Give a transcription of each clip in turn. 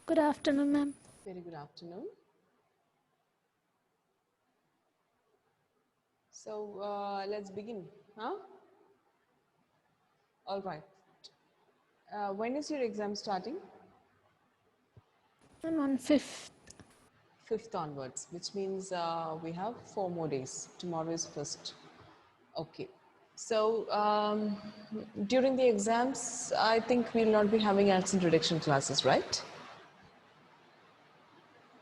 Good afternoon, ma'am. Very good afternoon. So let's begin, huh? All right. When is your exam starting? I'm on 5th. 5th onwards, which means we have 4 more days. Tomorrow is 1st. Okay. So during the exams, I think we'll not be having accent reduction classes, right?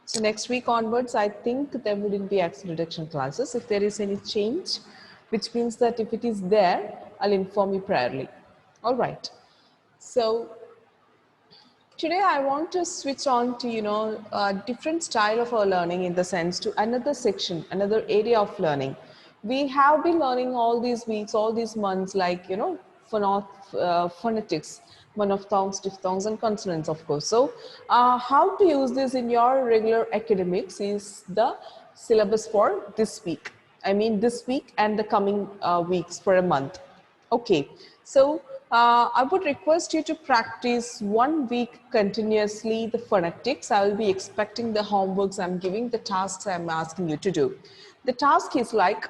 So next week onwards, I think there wouldn't be accent reduction classes. If there is any change, which means that if it is there, I'll inform you priorly. All right. So today I want to switch on to, a different style of our learning, in the sense to another section, another area of learning. We have been learning all these weeks, all these months, like, phonetics, monophthongs, diphthongs, and consonants, of course. So how to use this in your regular academics is the syllabus for this week. I mean, this week and the coming weeks for a month. Okay, so I would request you to practice 1 week continuously the phonetics. I will be expecting the homeworks I'm giving, the tasks I'm asking you to do. The task is like,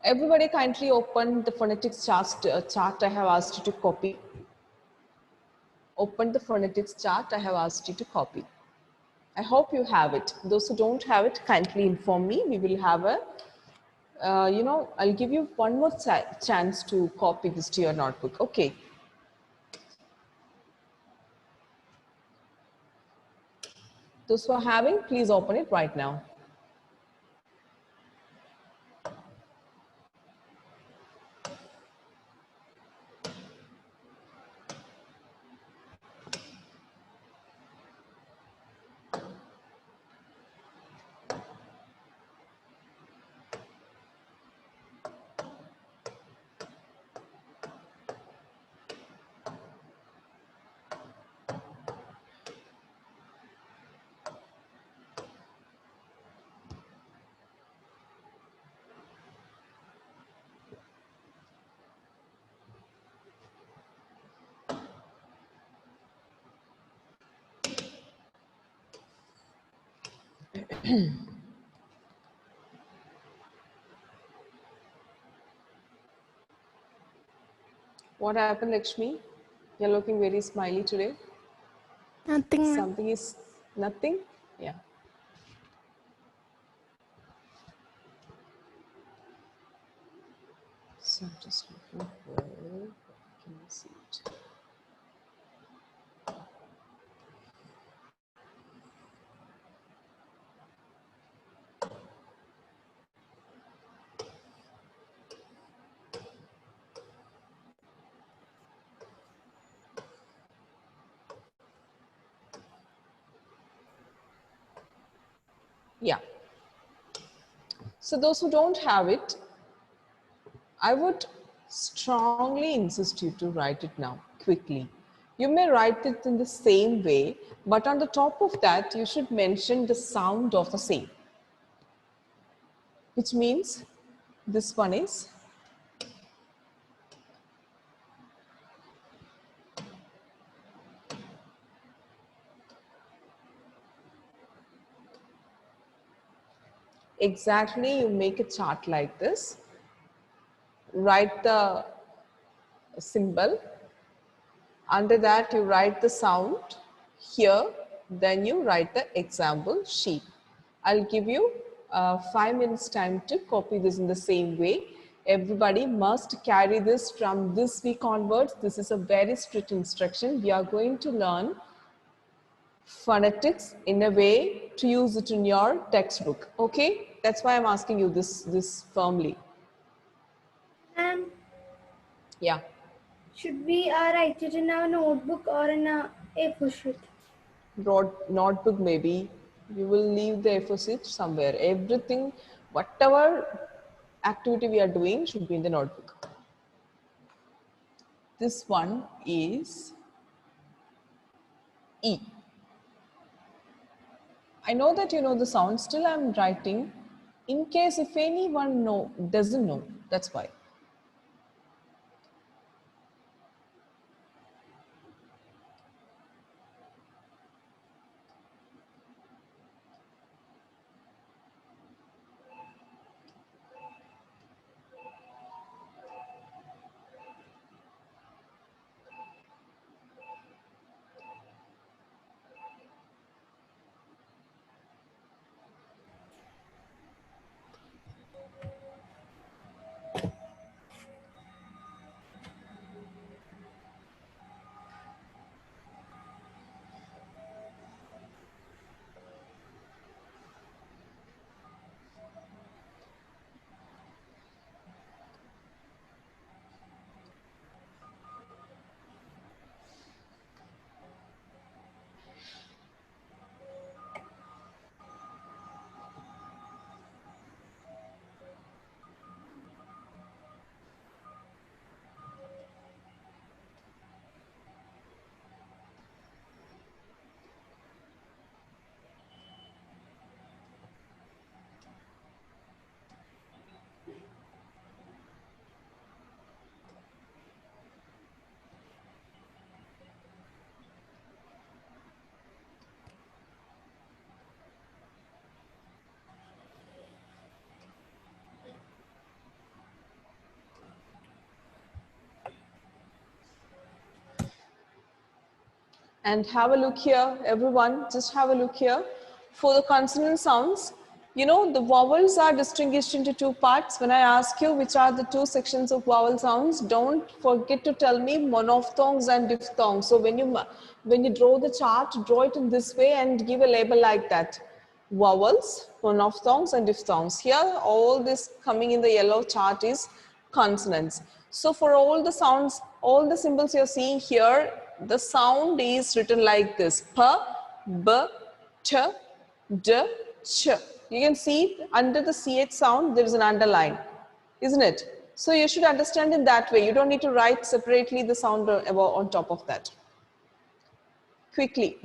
everybody kindly open the phonetics chart I have asked you to copy. Open the phonetics chart I have asked you to copy. I hope you have it. Those who don't have it, kindly inform me. We will have a I'll give you one more chance to copy this to your notebook. Okay. Those who are having, please open it right now. What happened, Lakshmi? You're looking very smiley today. Nothing, ma'am. Something is nothing? Yeah. So I'm just looking for, can you see it? Yeah. So those who don't have it, I would strongly insist you to write it now, quickly. You may write it in the same way, but on the top of that, you should mention the sound of the same, which means this one is exactly, you make a chart like this, write the symbol, under that you write the sound here, then you write the example sheet. I'll give you 5 minutes time to copy this in the same way. Everybody must carry this from this week onwards. This is a very strict instruction. We are going to learn phonetics in a way to use it in your textbook. Okay, that's why I'm asking you this firmly. Yeah. Should we write it in our notebook or in a A4 sheet? Notebook maybe. You will leave the A4 sheet somewhere. Everything, whatever activity we are doing should be in the notebook. This one is E. I know that you know the sound, still I'm writing in case if anyone doesn't know, that's why. And have a look here, everyone, just have a look here. For the consonant sounds, you know, the vowels are distinguished into two parts. When I ask you which are the two sections of vowel sounds, don't forget to tell me monophthongs and diphthongs. So when you draw the chart, draw it in this way and give a label like that. Vowels, monophthongs and diphthongs. Here, all this coming in the yellow chart is consonants. So for all the sounds, all the symbols you're seeing here, the sound is written like this: p, b, t, d, ch. You can see under the ch sound there is an underline, isn't it? So you should understand in that way. You don't need to write separately the sound on top of that. Quickly.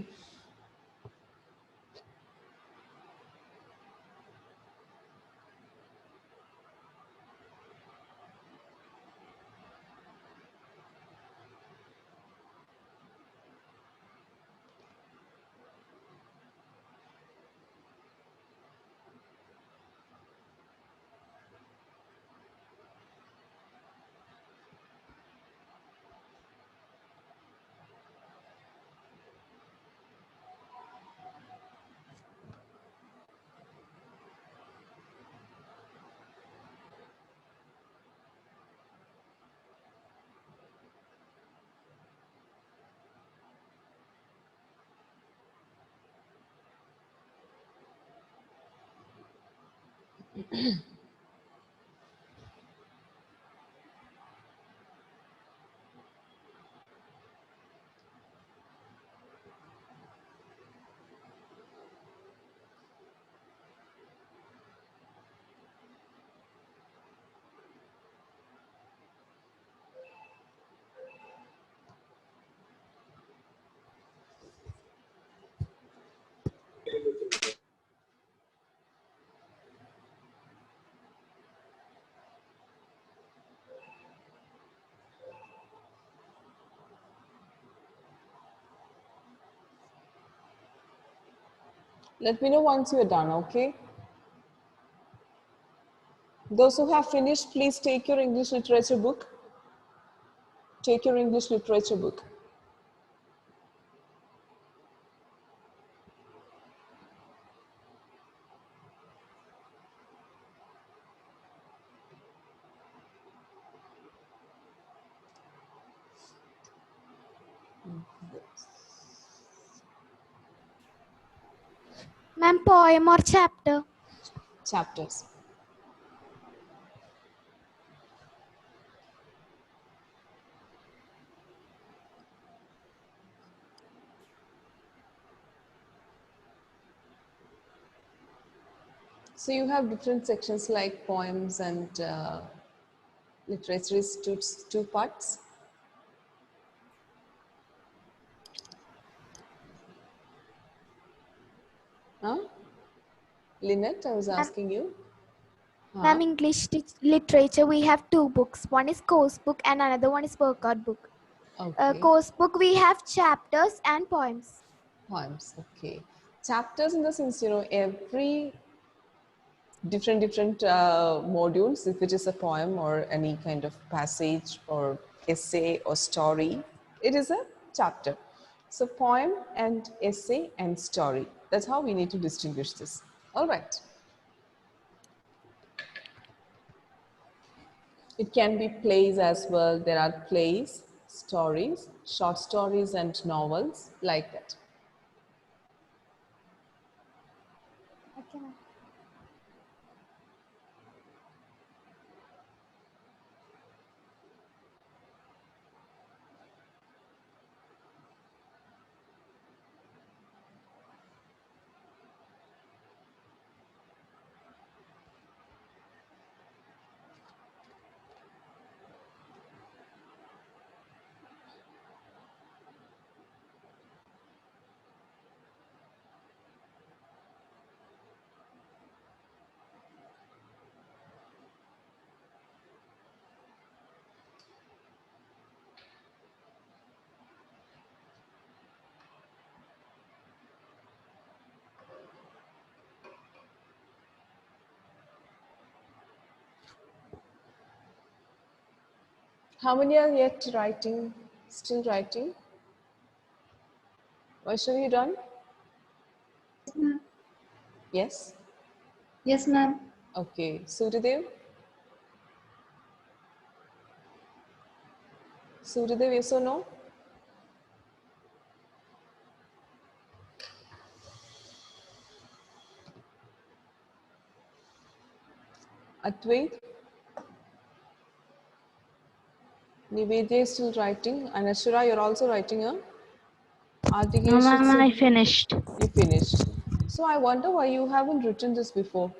Let me know once you're done, okay? Those who have finished, please take your English literature book. Take your English literature book. Ma'am, poem or chapter? Chapters. So you have different sections like poems and literature is two parts. Huh? Lynette, I was Ma'am, asking you. Huh? ma'am, literature, we have two books. One is course book and another one is workout book. Okay. Course book, we have chapters and poems. Poems. Okay. Chapters in the sense, every different modules, if it is a poem or any kind of passage or essay or story, it is a chapter. So poem and essay and story, that's how we need to distinguish this. All right. It can be plays as well. There are plays, stories, short stories and novels like that. Okay, ma'am. How many are yet writing, still writing? Vaishnavi, you done? Ma'am. Yes? Yes, ma'am. Okay. Suryadev? Suryadev, yes or no? Advait? Nivedya is still writing. And Ashura, you're also writing, huh? No, Adikesh, ma'am, it's I finished. you finished. So I wonder why you haven't written this before.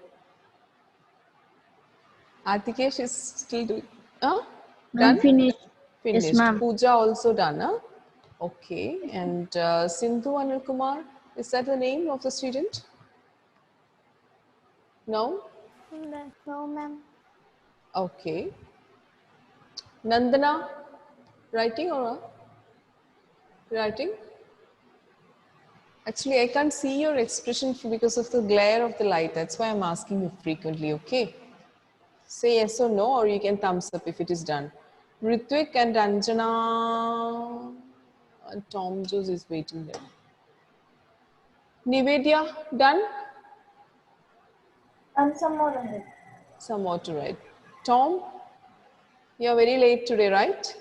Adikesh is still doing. Huh? I'm Done? finished. Yes, Finished. ma'am. Pooja also done, huh? Okay. And Sindhu Anil Kumar, is that the name of the student? No? No, ma'am. Okay. Nandana, writing or writing? Actually, I can't see your expression because of the glare of the light. That's why I'm asking you frequently, okay? Say yes or no, or you can thumbs up if it is done. Ritvik and Anjana and Tom Jones is waiting there. Nivedya, done? And some more ahead. Some more to write. Tom, you're very late today, right?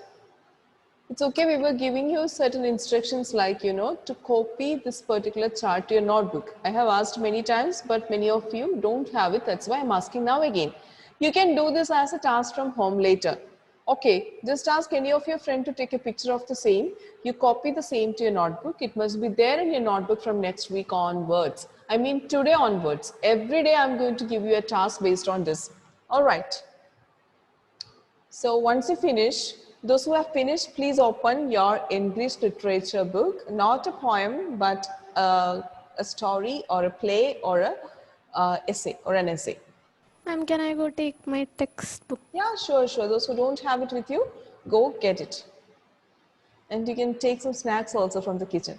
It's okay, we were giving you certain instructions like, to copy this particular chart to your notebook. I have asked many times, but many of you don't have it. That's why I'm asking now again. You can do this as a task from home later. Okay, just ask any of your friend to take a picture of the same. You copy the same to your notebook. It must be there in your notebook from next week onwards. I mean, today onwards. Every day I'm going to give you a task based on this. All right. So once you finish, those who have finished, please open your English literature book, not a poem, but a story or a play or a essay or an essay. Ma'am, can I go take my textbook? Yeah, sure, sure. Those who don't have it with you, go get it. And you can take some snacks also from the kitchen.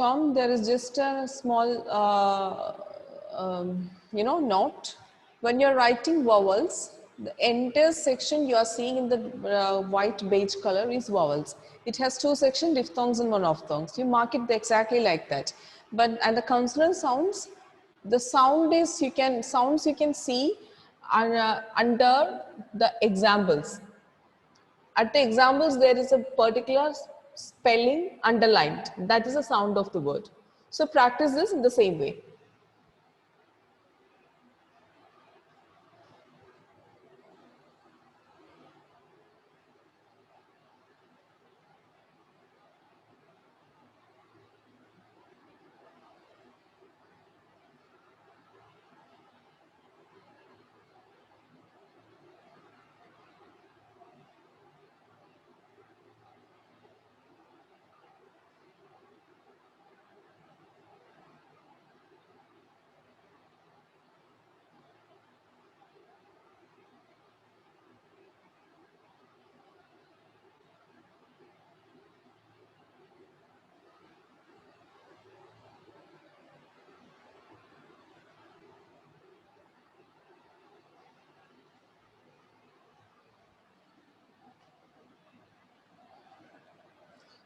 Tom, there is just a small, note. When you're writing vowels, the entire section you are seeing in the white beige color is vowels. It has two sections, diphthongs and monophthongs. You mark it exactly like that. And the consonant sounds, the sounds you can see are under the examples. At the examples, there is a particular spelling underlined. That is the sound of the word. So practice this in the same way.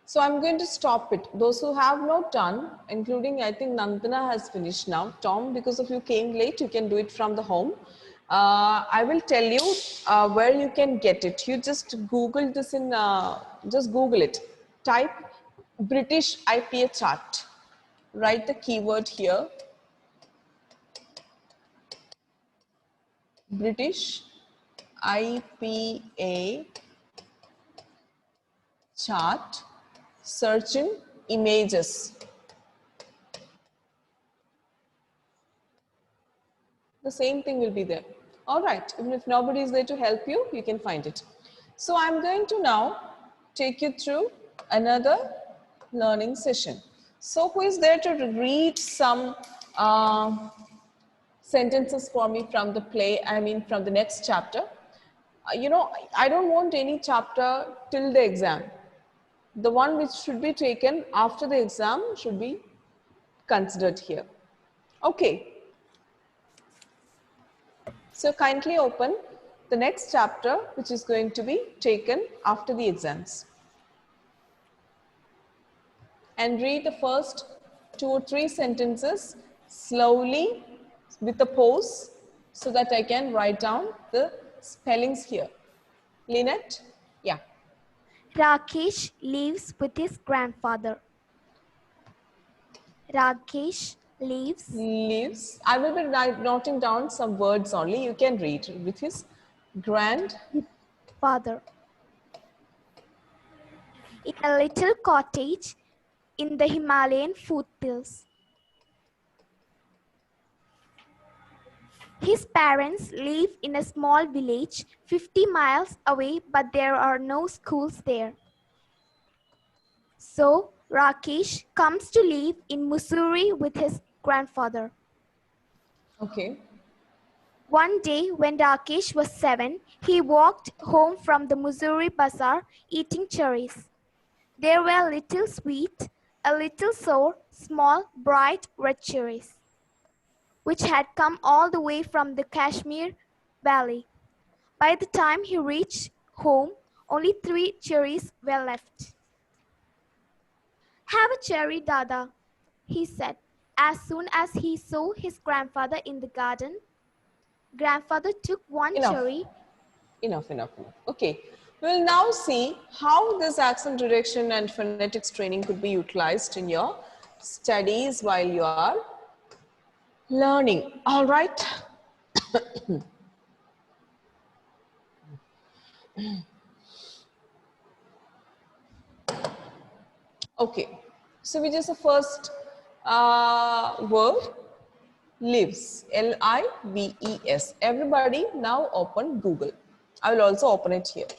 So I'm going to stop it. Those who have not done, including I think Nandana has finished now. Tom, because of you came late, you can do it from the home. I will tell you where you can get it. You just Google this just Google it. Type British IPA chart. Write the keyword here. British IPA chart. Search in images. The same thing will be there. All right, even if nobody is there to help you, you can find it. So I'm going to now take you through another learning session. So who is there to read some sentences for me from the play, from the next chapter? I don't want any chapter till the exam. The one which should be taken after the exam should be considered here. Okay. So kindly open the next chapter, which is going to be taken after the exams. And read the first 2 or 3 sentences slowly with a pause so that I can write down the spellings here. Lynette? Yeah. Rakesh lives with his grandfather. Rakesh lives Lives. I will be noting down some words only. You can read with his grand. with father in a little cottage in the Himalayan foothills. His parents live in a small village 50 miles away, but there are no schools there. So Rakesh comes to live in Missouri with his grandfather. Okay. One day when Rakesh was 7, he walked home from the Missouri bazaar eating cherries. They were a little sweet, a little sour, small, bright red cherries, which had come all the way from the Kashmir Valley. By the time he reached home, only 3 cherries were left. "Have a cherry, Dada," he said, as soon as he saw his grandfather in the garden. Grandfather took one Enough. cherry. Enough. Okay. We'll now see how this accent direction and phonetics training could be utilized in your studies while you are learning. All right. Okay. So which is the first word? Lives. Lives. Everybody now open Google. I will also open it here.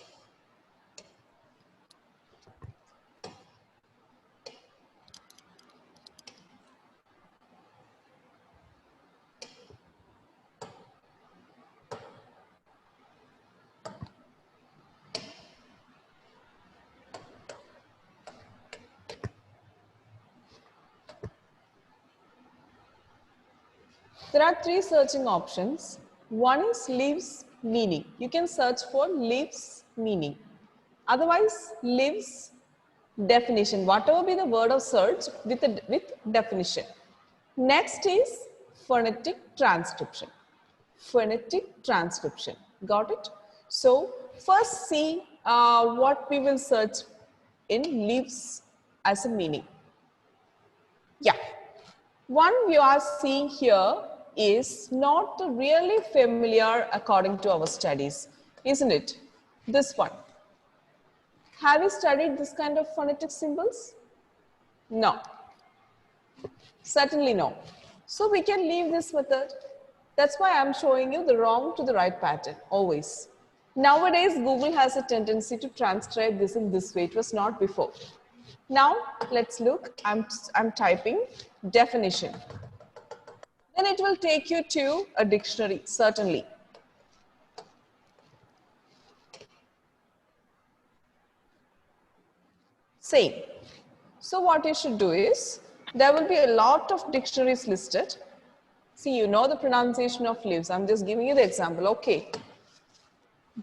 There are three searching options. One is lives meaning. You can search for lives meaning. Otherwise, lives definition. Whatever be the word of search with definition. Next is phonetic transcription. Phonetic transcription. Got it? So first see what we will search in lives as a meaning. Yeah. One you are seeing here is not really familiar according to our studies, isn't it? This one. Have you studied this kind of phonetic symbols? No. Certainly no. So we can leave this method. That's why I'm showing you the wrong to the right pattern, always. Nowadays, Google has a tendency to transcribe this in this way. It was not before. Now, let's look. I'm typing definition. Then it will take you to a dictionary, certainly. Same. So what you should do is, there will be a lot of dictionaries listed. See, you know the pronunciation of leaves. I'm just giving you the example. Okay.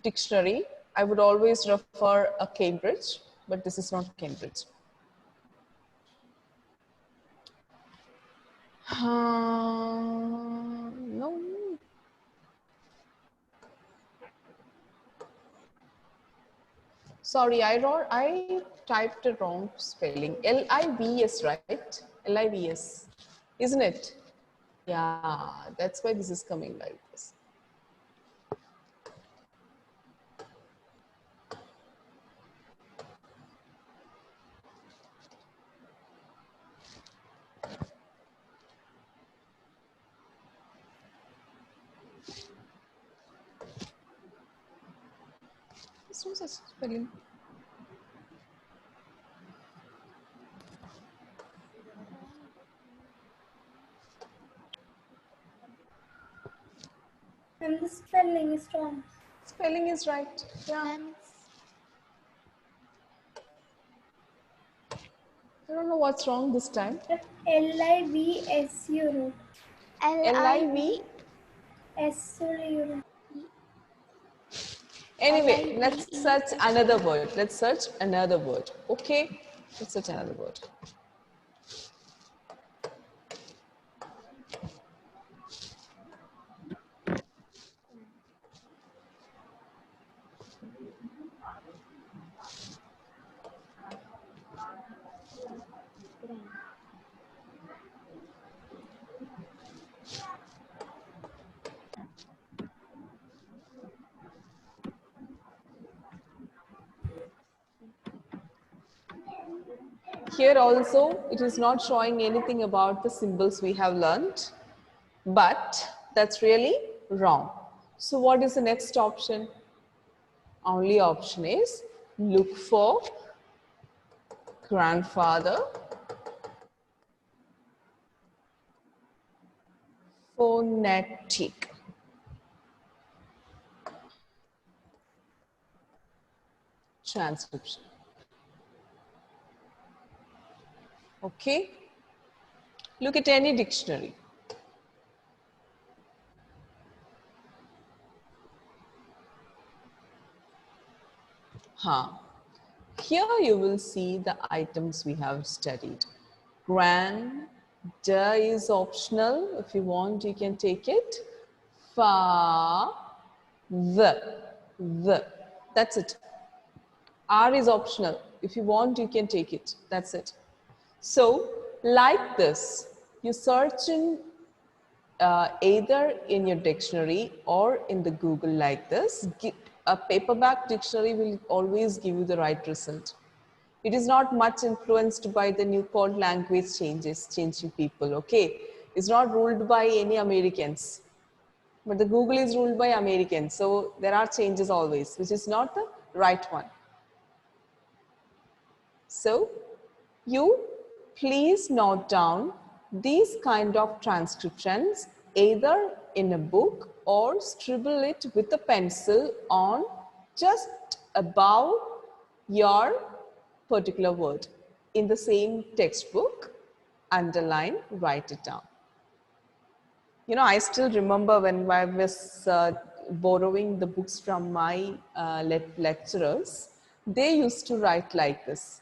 Dictionary. I would always refer a Cambridge, but this is not Cambridge. No. Sorry, I typed a wrong spelling. L-I-V-S, right? L-I-V-S, isn't it? Yeah, that's why this is coming like this. This was a spelling. And the spelling is wrong. Spelling is right. Yeah. I don't know what's wrong this time. L-I-V-S you wrote. L-I-V. S you wrote. Anyway, let's search another word. Let's search another word. Okay? Let's search another word. Here also, it is not showing anything about the symbols we have learned, but that's really wrong. So what is the next option? Only option is look for grandfather, phonetic. Transcription. Okay? Look at any dictionary. Here you will see the items we have studied. Grand, is optional. If you want, you can take it. Fa, the. That's it. R is optional. If you want, you can take it. That's it. So, like this, you search in either in your dictionary or in the Google like this. A paperback dictionary will always give you the right result. It is not much influenced by the new code language changing people, okay? It's not ruled by any Americans. But the Google is ruled by Americans, so there are changes always, which is not the right one. So, you please note down these kind of transcriptions either in a book or scribble it with a pencil on just above your particular word. In the same textbook, underline, write it down. You know, I still remember when I was borrowing the books from my lecturers, they used to write like this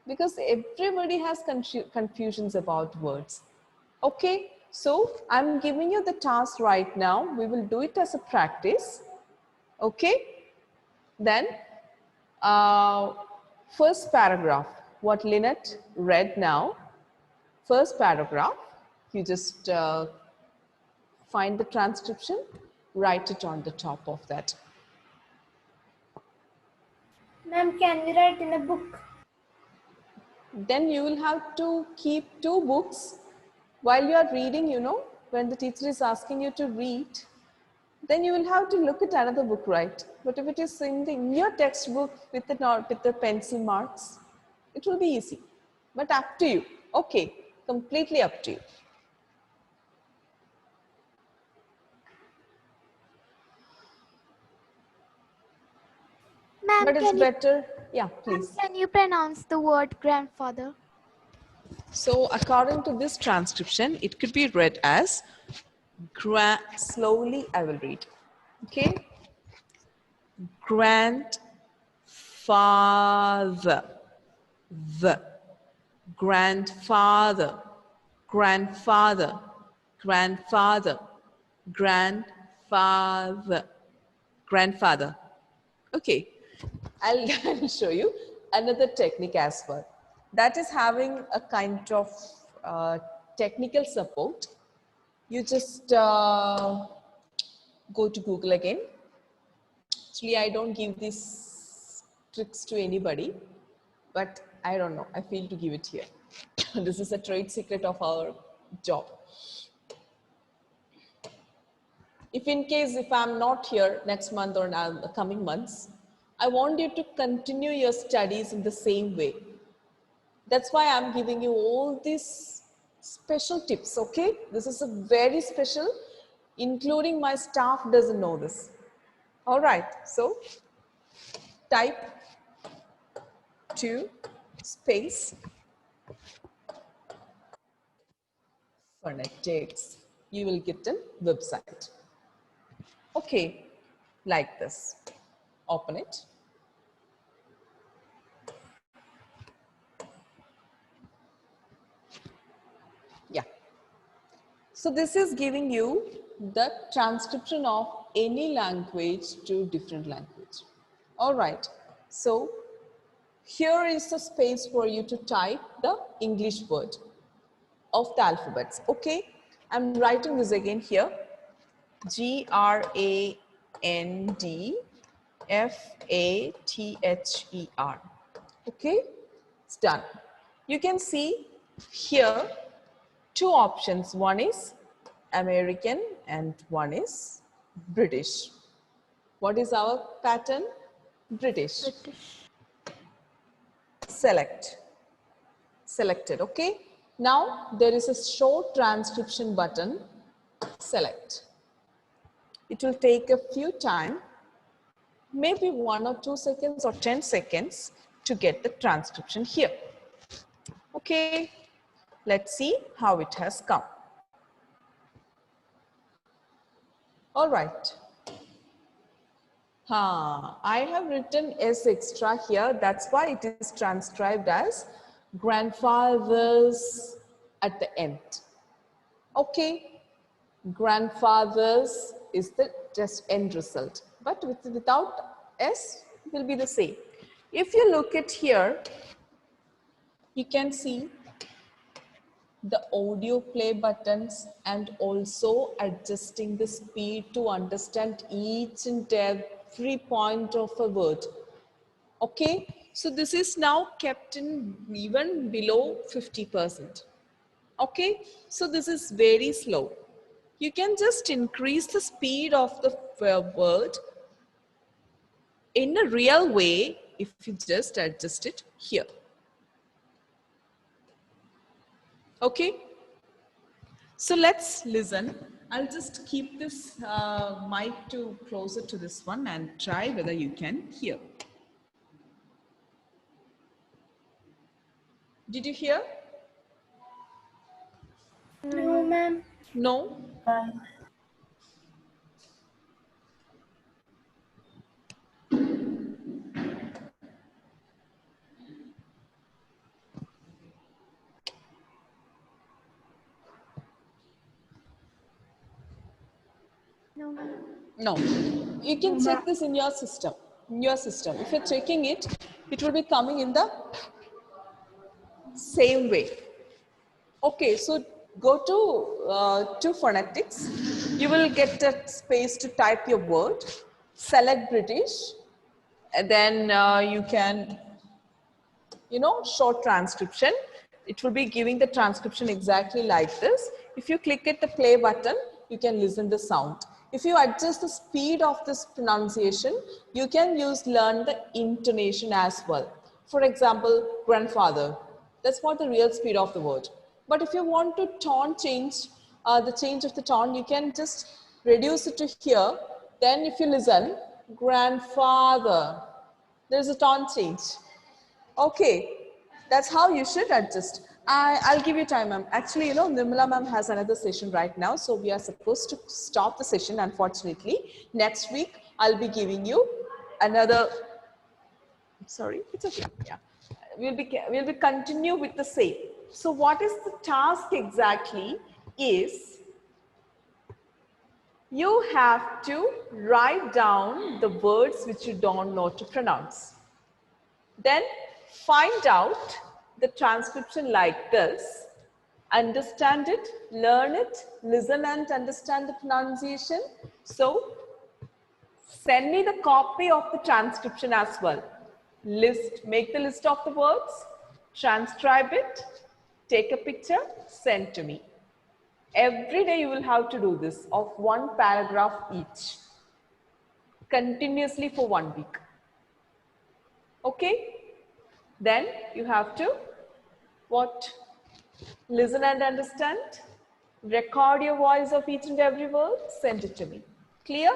because everybody has confusions about words. Okay, so I'm giving you the task right now. We will do it as a practice. Okay, then uh, first paragraph, what Lynette read now, first paragraph, you just find the transcription, write it on the top of that. Ma'am, can we write in a book? Then you will have to keep two books while you are reading, you know, when the teacher is asking you to read, then you will have to look at another book, right? But if it is in your textbook with the pencil marks, it will be easy. But up to you. Okay, completely up to you. Ma'am, But it's better, yeah, please. can you pronounce the word grandfather? So according to this transcription, it could be read as slowly I will read. Okay? Grandfather. The. Grandfather. Grandfather. Grandfather. Grandfather. Grandfather. Okay, I'll show you another technique as well. That is having a kind of technical support. You just go to Google again. Actually, I don't give these tricks to anybody, but I don't know. I feel to give it here. This is a trade secret of our job. If in case if I'm not here next month or the coming months, I want you to continue your studies in the same way. That's why I'm giving you all these special tips, okay? This is a very special, including my staff doesn't know this. All right, so type 2 space phonetics. You will get a website. Okay, like this. Open it. Yeah. So this is giving you the transcription of any language to different language. All right. So here is the space for you to type the English word of the alphabets. Okay. I'm writing this again here. Grandfather. Okay. It's done. You can see here two options. One is American and one is British. What is our pattern? British. Select. Selected, okay? Now there is a short transcription button. Select. It will take a few time, maybe 1 or 2 seconds or 10 seconds to get the transcription here. Okay, let's see how it has come. All right. I have written S extra here. That's why it is transcribed as grandfathers at the end. Okay, grandfathers is the just end result, but without S will be the same. If you look at here, you can see the audio play buttons and also adjusting the speed to understand each and every point of a word. Okay, so this is now kept in even below 50%. Okay, so this is very slow. You can just increase the speed of the word in a real way if you just adjust it here. Okay, so let's listen. I'll just keep this mic to closer to this one and try whether you can hear. Did you hear? No, ma'am. No? No, ma'am. No. You can check this in your system. If you're checking it, it will be coming in the same way. Okay, so go to phonetics. You will get a space to type your word. Select British, and then you can, short transcription. It will be giving the transcription exactly like this. If you click at the play button, you can listen the sound. If you adjust the speed of this pronunciation, you can learn the intonation as well. For example, grandfather. That's not the real speed of the word. But if you want to tone change, the change of the tone, you can just reduce it to here. Then if you listen, grandfather, there's a tone change. Okay, that's how you should adjust. I'll give you time, ma'am. Actually, Nirmala ma'am has another session right now, so we are supposed to stop the session, unfortunately. Next week, I'll be giving you another, sorry, it's okay, yeah. We'll be continue with the same. So what is the task exactly is, you have to write down the words which you don't know to pronounce. Then find out the transcription like this, understand it, learn it, listen and understand the pronunciation. So send me the copy of the transcription as well. Make the list of the words, transcribe it, take a picture, send to me. Every day you will have to do this of one paragraph each, continuously for 1 week. Okay? Then you have to listen and understand, record your voice of each and every word, send it to me. Clear?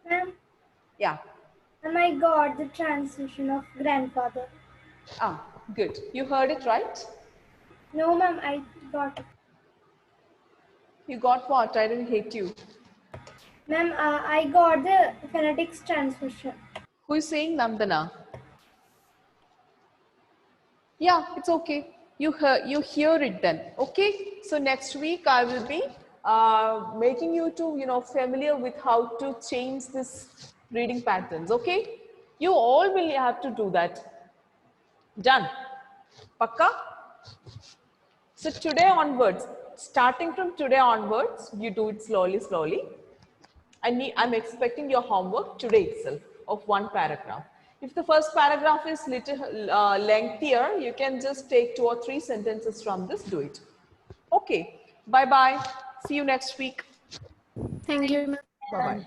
Ma'am, Yeah. I got the translation of grandfather. Ah, good. You heard it right? No, ma'am, I got it. You got what? I didn't hate you. Ma'am, I got the phonetics transmission. Who is saying Nandana? Yeah, it's okay. You hear it then. Okay. So next week I will be making you to familiar with how to change this reading patterns. Okay. You all will have to do that. Done. Pakka? So today onwards, starting from today onwards, you do it slowly, slowly. I'm expecting your homework today itself of one paragraph. If the first paragraph is little lengthier, you can just take 2 or 3 sentences from this, do it. Okay, bye-bye. See you next week. Thank you, ma'am. Bye-bye.